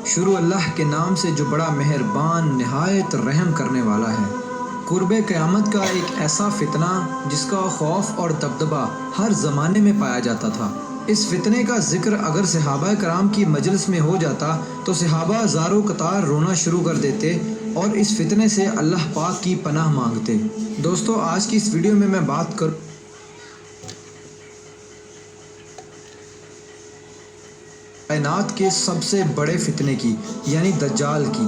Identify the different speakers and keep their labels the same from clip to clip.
Speaker 1: شروع اللہ کے نام سے جو بڑا مہربان نہایت رحم کرنے والا ہے۔ قرب قیامت کا ایک ایسا فتنہ جس کا خوف اور دبدبہ ہر زمانے میں پایا جاتا تھا۔ اس فتنے کا ذکر اگر صحابہ کرام کی مجلس میں ہو جاتا تو صحابہ زارو قطار رونا شروع کر دیتے اور اس فتنے سے اللہ پاک کی پناہ مانگتے۔ دوستو، آج کی اس ویڈیو میں بات کروں کائنات کے سب سے بڑے فتنے کی، یعنی دجال کی۔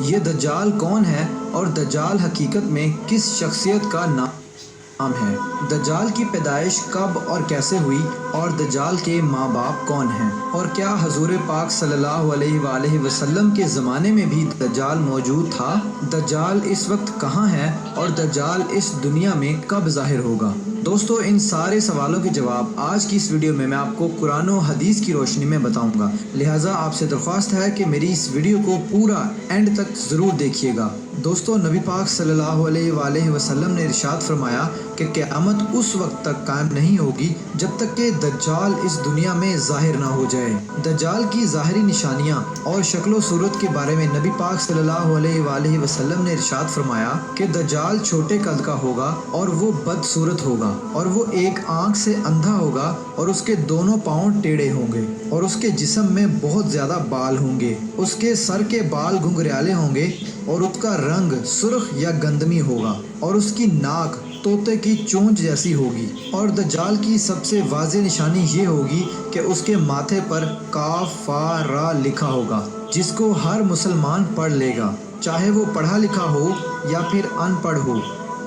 Speaker 1: یہ دجال کون ہے اور دجال حقیقت میں کس شخصیت کا نام ہے؟ دجال کی پیدائش کب اور کیسے ہوئی اور دجال کے ماں باپ کون ہیں؟ اور کیا حضور پاک صلی اللہ علیہ وآلہ وسلم کے زمانے میں بھی دجال موجود تھا؟ دجال اس وقت کہاں ہے اور دجال اس دنیا میں کب ظاہر ہوگا؟ دوستو، ان سارے سوالوں کے جواب آج کی اس ویڈیو میں آپ کو قرآن و حدیث کی روشنی میں بتاؤں گا، لہٰذا آپ سے درخواست ہے کہ میری اس ویڈیو کو پورا اینڈ تک ضرور دیکھیے گا۔ دوستو، نبی پاک صلی اللہ علیہ وآلہ وسلم نے ارشاد فرمایا کہ قیامت اس وقت تک قائم نہیں ہوگی جب تک کہ دجال اس دنیا میں ظاہر نہ ہو جائے۔ دجال کی ظاہری نشانیاں اور شکل و صورت کے بارے میں نبی پاک صلی اللہ علیہ وآلہ وسلم نے ارشاد فرمایا کہ دجال چھوٹے قد کا ہوگا اور وہ بدصورت ہوگا، اور وہ ایک آنکھ سے اندھا ہوگا اور اس کے دونوں پاؤں ٹیڑھے ہوں گے، اور اس کے جسم میں بہت زیادہ بال ہوں گے، اس کے سر کے بال گھنگریالے ہوں گے اور اس کا رنگ سرخ یا گندمی ہوگا، اور اس کی ناک طوطے کی چونچ جیسی ہوگی۔ اور دجال کی سب سے واضح نشانی یہ ہوگی کہ اس کے ماتھے پر کاف فا را لکھا ہوگا، جس کو ہر مسلمان پڑھ لے گا، چاہے وہ پڑھا لکھا ہو یا پھر ان پڑھ ہو،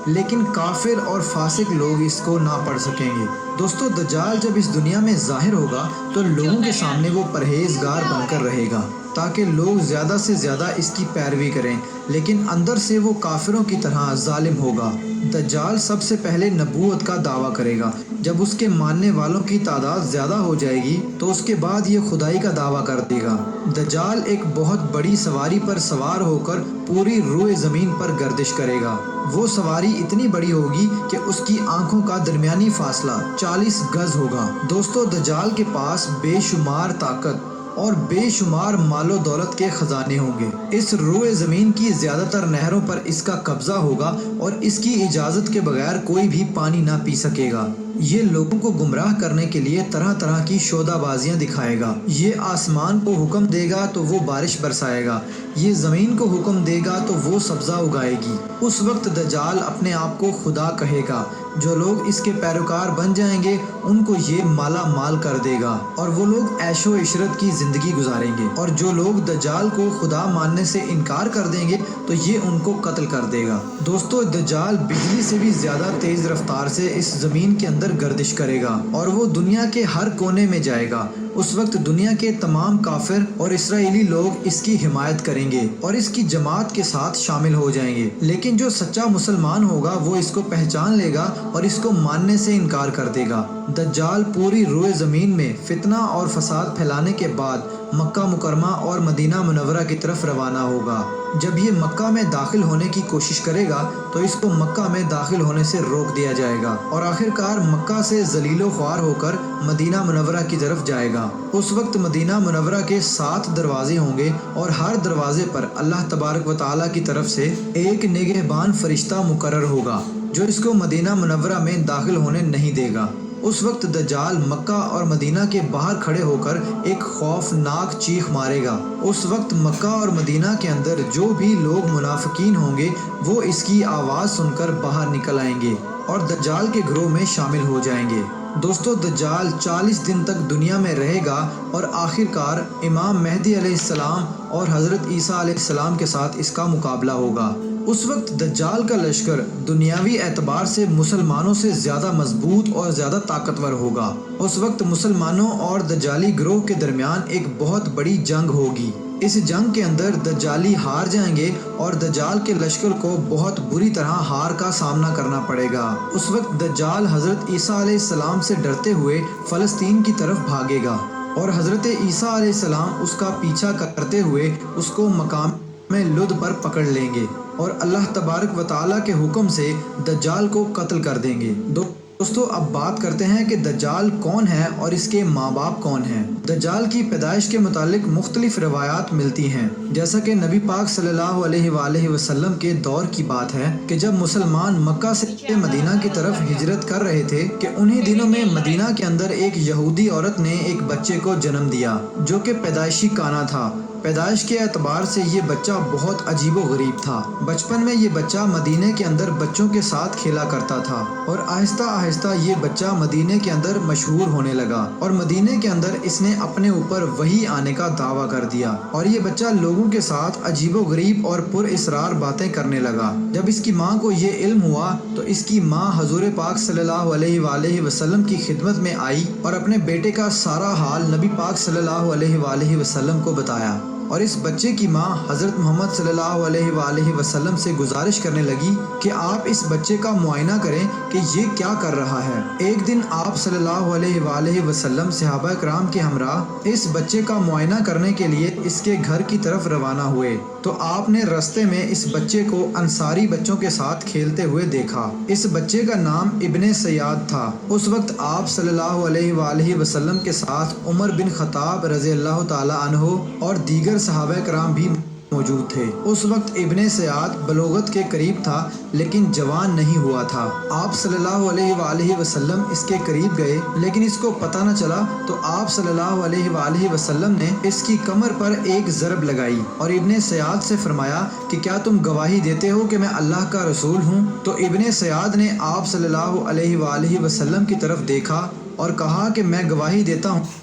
Speaker 1: لیکن کافر اور فاسق لوگ اس کو نہ پڑھ سکیں گے۔ دوستو، دجال جب اس دنیا میں ظاہر ہوگا تو لوگوں کے سامنے وہ پرہیزگار بن کر رہے گا تاکہ لوگ زیادہ سے زیادہ اس کی پیروی کریں، لیکن اندر سے وہ کافروں کی طرح ظالم ہوگا۔ دجال سب سے پہلے نبوت کا دعویٰ کرے گا، جب اس کے ماننے والوں کی تعداد زیادہ ہو جائے گی تو اس کے بعد یہ خدائی کا دعویٰ کر دے گا۔ دجال ایک بہت بڑی سواری پر سوار ہو کر پوری روئے زمین پر گردش کرے گا۔ وہ سواری اتنی بڑی ہوگی کہ اس کی آنکھوں کا درمیانی فاصلہ 40 گز ہوگا۔ دوستو، دجال کے پاس بے شمار طاقت اور بے شمار مال و دولت کے خزانے ہوں گے۔ اس روئے زمین کی زیادہ تر نہروں پر اس کا قبضہ ہوگا اور اس کی اجازت کے بغیر کوئی بھی پانی نہ پی سکے گا۔ یہ لوگوں کو گمراہ کرنے کے لیے طرح طرح کی شودہ بازیاں دکھائے گا۔ یہ آسمان کو حکم دے گا تو وہ بارش برسائے گا، یہ زمین کو حکم دے گا تو وہ سبزہ اگائے گی۔ اس وقت دجال اپنے آپ کو خدا کہے گا۔ جو لوگ اس کے پیروکار بن جائیں گے ان کو یہ مالا مال کر دے گا اور وہ لوگ عیش و عشرت کی زندگی گزاریں گے، اور جو لوگ دجال کو خدا ماننے سے انکار کر دیں گے تو یہ ان کو قتل کر دے گا۔ دوستو، دجال بجلی سے بھی زیادہ تیز رفتار سے اس زمین کے اندر گردش کرے گا اور وہ دنیا کے ہر کونے میں جائے گا۔ اس وقت دنیا کے تمام کافر اور اسرائیلی لوگ اس کی حمایت کریں گے اور اس کی جماعت کے ساتھ شامل ہو جائیں گے، لیکن جو سچا مسلمان ہوگا وہ اس کو پہچان لے گا اور اس کو ماننے سے انکار کر دے گا۔ دجال پوری روئے زمین میں فتنہ اور فساد پھیلانے کے بعد مکہ مکرمہ اور مدینہ منورہ کی طرف روانہ ہوگا۔ جب یہ مکہ میں داخل ہونے کی کوشش کرے گا تو اس کو مکہ میں داخل ہونے سے روک دیا جائے گا اور آخرکار مکہ سے ذلیل و خوار ہو کر مدینہ منورہ کی طرف جائے گا۔ اس وقت مدینہ منورہ کے 7 دروازے ہوں گے اور ہر دروازے پر اللہ تبارک و تعالیٰ کی طرف سے ایک نگہبان فرشتہ مقرر ہوگا جو اس کو مدینہ منورہ میں داخل ہونے نہیں دے گا۔ اس وقت دجال مکہ اور مدینہ کے باہر کھڑے ہو کر ایک خوفناک چیخ مارے گا۔ اس وقت مکہ اور مدینہ کے اندر جو بھی لوگ منافقین ہوں گے وہ اس کی آواز سن کر باہر نکل آئیں گے اور دجال کے گروہ میں شامل ہو جائیں گے۔ دوستو، دجال 40 دن تک دنیا میں رہے گا اور آخرکار امام مہدی علیہ السلام اور حضرت عیسیٰ علیہ السلام کے ساتھ اس کا مقابلہ ہوگا۔ اس وقت دجال کا لشکر دنیاوی اعتبار سے مسلمانوں سے زیادہ مضبوط اور زیادہ طاقتور ہوگا۔ اس وقت مسلمانوں اور دجالی گروہ کے درمیان ایک بہت بڑی جنگ ہوگی۔ اس جنگ کے اندر دجالی ہار جائیں گے اور دجال کے لشکر کو بہت بری طرح ہار کا سامنا کرنا پڑے گا۔ اس وقت دجال حضرت عیسیٰ علیہ السلام سے ڈرتے ہوئے فلسطین کی طرف بھاگے گا اور حضرت عیسیٰ علیہ السلام اس کا پیچھا کرتے ہوئے اس کو مقام میں لد پر پکڑ لیں گے اور اللہ تبارک و تعالیٰ کے حکم سے دجال کو قتل کر دیں گے۔ دوستو اب بات کرتے ہیں کہ دجال کون ہے اور اس کے ماں باپ کون ہیں۔ دجال کی پیدائش کے متعلق مختلف روایات ملتی ہیں، جیسا کہ نبی پاک صلی اللہ علیہ وآلہ وسلم کے دور کی بات ہے کہ جب مسلمان مکہ سے مدینہ کی طرف ہجرت کر رہے تھے کہ انہی دنوں میں مدینہ کے اندر ایک یہودی عورت نے ایک بچے کو جنم دیا جو کہ پیدائشی کانا تھا۔ پیدائش کے اعتبار سے یہ بچہ بہت عجیب و غریب تھا۔ بچپن میں یہ بچہ مدینے کے اندر بچوں کے ساتھ کھیلا کرتا تھا اور آہستہ آہستہ یہ بچہ مدینے کے اندر مشہور ہونے لگا اور مدینے کے اندر اس نے اپنے اوپر وحی آنے کا دعویٰ کر دیا اور یہ بچہ لوگوں کے ساتھ عجیب و غریب اور پر اسرار باتیں کرنے لگا۔ جب اس کی ماں کو یہ علم ہوا تو اس کی ماں حضور پاک صلی اللہ علیہ وآلہ وسلم کی خدمت میں آئی اور اپنے بیٹے کا سارا حال نبی پاک صلی اللہ علیہ وآلہ وسلم کو بتایا، اور اس بچے کی ماں حضرت محمد صلی اللہ علیہ وآلہ وسلم سے گزارش کرنے لگی کہ آپ اس بچے کا معائنہ کریں کہ یہ کیا کر رہا ہے۔ ایک دن آپ صلی اللہ علیہ وآلہ وسلم صحابہ کرام کے ہمراہ اس بچے کا معائنہ کرنے کے لیے اس کے گھر کی طرف روانہ ہوئے تو آپ نے رستے میں اس بچے کو انصاری بچوں کے ساتھ کھیلتے ہوئے دیکھا۔ اس بچے کا نام ابن سیاد تھا۔ اس وقت آپ صلی اللہ علیہ وآلہ وسلم کے ساتھ عمر بن خطاب رضی اللہ تعالی عنہ اور دیگر صحابہ کرام بھی موجود تھے۔ اس وقت ابن سیاد بلوغت کے قریب تھا لیکن جوان نہیں ہوا تھا۔ آپ صلی اللہ علیہ وآلہ وسلم اس کے قریب گئے لیکن اس کو پتہ نہ چلا تو آپ صلی اللہ علیہ وآلہ وسلم نے اس کی کمر پر ایک ضرب لگائی اور ابن سیاد سے فرمایا کہ کیا تم گواہی دیتے ہو کہ میں اللہ کا رسول ہوں؟ تو ابن سیاد نے آپ صلی اللہ علیہ وآلہ وسلم کی طرف دیکھا اور کہا کہ میں گواہی دیتا ہوں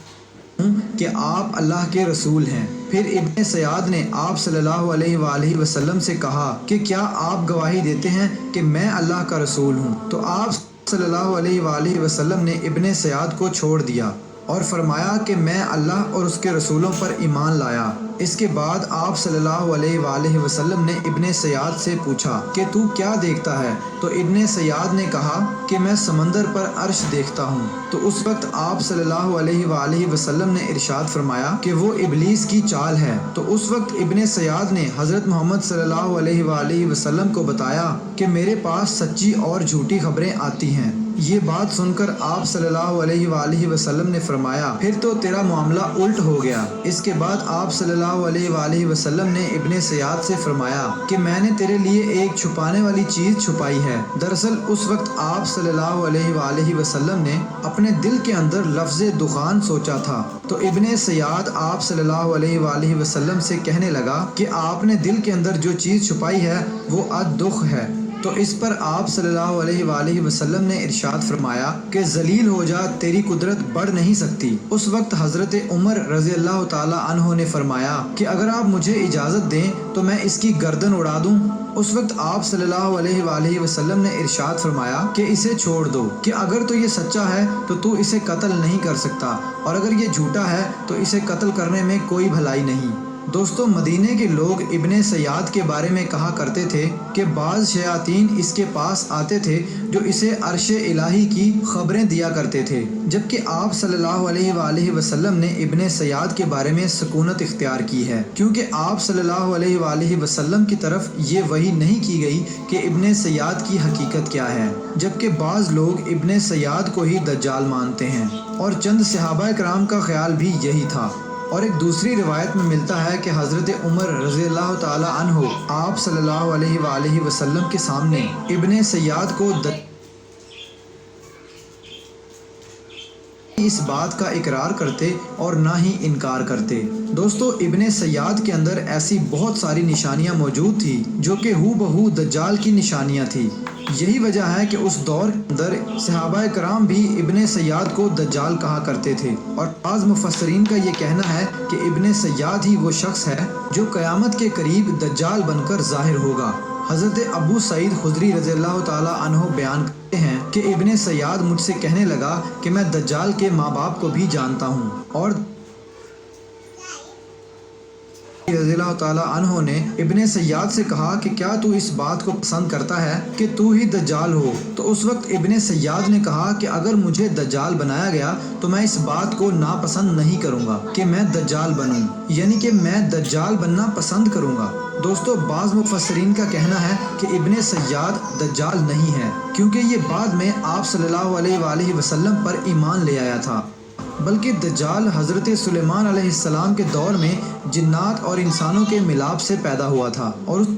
Speaker 1: کہ آپ اللہ کے رسول ہیں۔ پھر ابن سیاد نے آپ صلی اللہ علیہ وآلہ وسلم سے کہا کہ کیا آپ گواہی دیتے ہیں کہ میں اللہ کا رسول ہوں؟ تو آپ صلی اللہ علیہ وآلہ وسلم نے ابن سیاد کو چھوڑ دیا اور فرمایا کہ میں اللہ اور اس کے رسولوں پر ایمان لایا۔ اس کے بعد آپ صلی اللہ علیہ وآلہ وسلم نے ابن سیاد سے پوچھا کہ تو کیا دیکھتا ہے؟ تو ابن سیاد نے کہا کہ میں سمندر پر عرش دیکھتا ہوں۔ تو اس وقت آپ صلی اللہ علیہ وآلہ وسلم نے ارشاد فرمایا کہ وہ ابلیس کی چال ہے۔ تو اس وقت ابن سیاد نے حضرت محمد صلی اللہ علیہ وآلہ وسلم کو بتایا کہ میرے پاس سچی اور جھوٹی خبریں آتی ہیں۔ یہ بات سن کر آپ صلی اللہ علیہ وآلہ وسلم نے فرمایا پھر تو تیرا معاملہ الٹ ہو گیا۔ اس کے بعد آپ صلی اللہ علیہ وآلہ وسلم نے ابن سیاد سے فرمایا کہ میں نے تیرے لیے ایک چھپانے والی چیز چھپائی ہے۔ دراصل اس وقت آپ صلی اللہ علیہ وآلہ وسلم نے اپنے دل کے اندر لفظ دخان سوچا تھا۔ تو ابن سیاد آپ صلی اللہ علیہ وآلہ وسلم سے کہنے لگا کہ آپ نے دل کے اندر جو چیز چھپائی ہے وہ الدخ ہے۔ تو اس پر آپ صلی اللہ علیہ وآلہ وسلم نے ارشاد فرمایا کہ ذلیل ہو جا، تیری قدرت بڑھ نہیں سکتی۔ اس وقت حضرت عمر رضی اللہ تعالی عنہ نے فرمایا کہ اگر آپ مجھے اجازت دیں تو میں اس کی گردن اڑا دوں۔ اس وقت آپ صلی اللہ علیہ وآلہ وسلم نے ارشاد فرمایا کہ اسے چھوڑ دو، کہ اگر تو یہ سچا ہے تو اسے قتل نہیں کر سکتا، اور اگر یہ جھوٹا ہے تو اسے قتل کرنے میں کوئی بھلائی نہیں۔ دوستو مدینے کے لوگ ابن سیاد کے بارے میں کہا کرتے تھے کہ بعض شیاطین اس کے پاس آتے تھے جو اسے عرش الہی کی خبریں دیا کرتے تھے، جبکہ آپ صلی اللہ علیہ وآلہ وسلم نے ابن سیاد کے بارے میں سکونت اختیار کی ہے، کیونکہ آپ صلی اللہ علیہ وآلہ وسلم کی طرف یہ وحی نہیں کی گئی کہ ابن سیاد کی حقیقت کیا ہے، جبکہ بعض لوگ ابن سیاد کو ہی دجال مانتے ہیں، اور چند صحابہ کرام کا خیال بھی یہی تھا۔ اور ایک دوسری روایت میں ملتا ہے کہ حضرت عمر رضی اللہ تعالی عنہ آپ صلی اللہ علیہ وآلہ وسلم کے سامنے ابن سیاد کو اس بات کا اقرار کرتے اور نہ ہی انکار کرتے۔ دوستو ابن سیاد کے اندر ایسی بہت ساری نشانیاں موجود تھی جو کہ ہو بہو دجال کی نشانیاں تھی۔ یہی وجہ ہے کہ اس دور کے اندر صحابہ کرام بھی ابن سیاد کو دجال کہا کرتے تھے، اور بعض مفسرین کا یہ کہنا ہے کہ ابن سیاد ہی وہ شخص ہے جو قیامت کے قریب دجال بن کر ظاہر ہوگا۔ حضرت ابو سعید خدری رضی اللہ تعالی عنہ بیان کرتے ہیں کہ ابن سیاد مجھ سے کہنے لگا کہ میں دجال کے ماں باپ کو بھی جانتا ہوں اور رضی اللہ تعالیٰ عنہ نے ابن سیاد سے کہا کہ کیا تو اس بات کو پسند کرتا ہے کہ تو ہی دجال ہو؟ تو اس وقت ابن سیاد نے کہا کہ اگر مجھے دجال بنایا گیا تو میں اس بات کو ناپسند نہیں کروں گا کہ میں دجال بنوں، یعنی کہ میں دجال بننا پسند کروں گا۔ دوستو، بعض مفسرین کا کہنا ہے کہ ابن سیاد دجال نہیں ہے، کیونکہ یہ بعد میں آپ صلی اللہ علیہ وآلہ وسلم پر ایمان لے آیا تھا، بلکہ دجال حضرت سلیمان علیہ السلام کے دور میں جنات اور انسانوں کے ملاپ سے پیدا ہوا تھا اور اس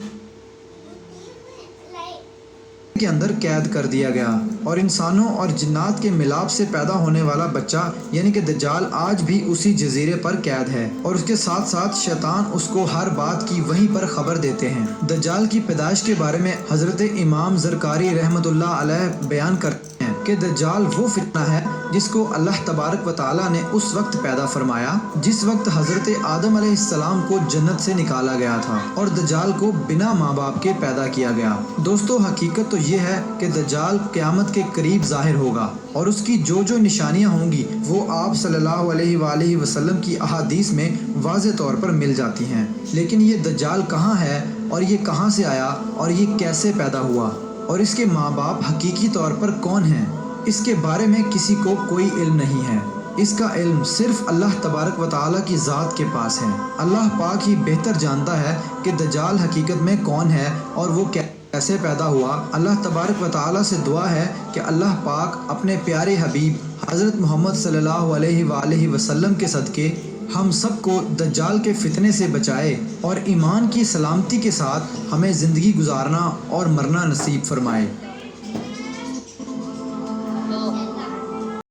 Speaker 1: کے اندر قید کر دیا گیا، اور انسانوں اور جنات کے ملاپ سے پیدا ہونے والا بچہ یعنی کہ دجال آج بھی اسی جزیرے پر قید ہے، اور اس کے ساتھ ساتھ شیطان اس کو ہر بات کی وہیں پر خبر دیتے ہیں۔ دجال کی پیدائش کے بارے میں حضرت امام زرکاری رحمۃ اللہ علیہ بیان کرتے ہیں کہ دجال وہ فتنہ ہے جس کو اللہ تبارک و تعالیٰ نے اس وقت پیدا فرمایا جس وقت حضرت آدم علیہ السلام کو جنت سے نکالا گیا تھا اور دجال کو بنا ماں باپ کے پیدا کیا گیا۔ دوستو، حقیقت تو یہ ہے کہ دجال قیامت کے قریب ظاہر ہوگا، اور اس کی جو نشانیاں ہوں گی وہ آپ صلی اللہ علیہ وآلہ وسلم کی احادیث میں واضح طور پر مل جاتی ہیں۔ لیکن یہ دجال کہاں ہے، اور یہ کہاں سے آیا، اور یہ کیسے پیدا ہوا، اور اس کے ماں باپ حقیقی طور پر کون ہیں، اس کے بارے میں کسی کو کوئی علم نہیں ہے۔ اس کا علم صرف اللہ تبارک و تعالیٰ کی ذات کے پاس ہے۔ اللہ پاک ہی بہتر جانتا ہے کہ دجال حقیقت میں کون ہے اور وہ کیسے پیدا ہوا۔ اللہ تبارک و تعالیٰ سے دعا ہے کہ اللہ پاک اپنے پیارے حبیب حضرت محمد صلی اللہ علیہ وآلہ وسلم کے صدقے ہم سب کو دجال کے فتنے سے بچائے اور ایمان کی سلامتی کے ساتھ ہمیں زندگی گزارنا اور مرنا نصیب فرمائے۔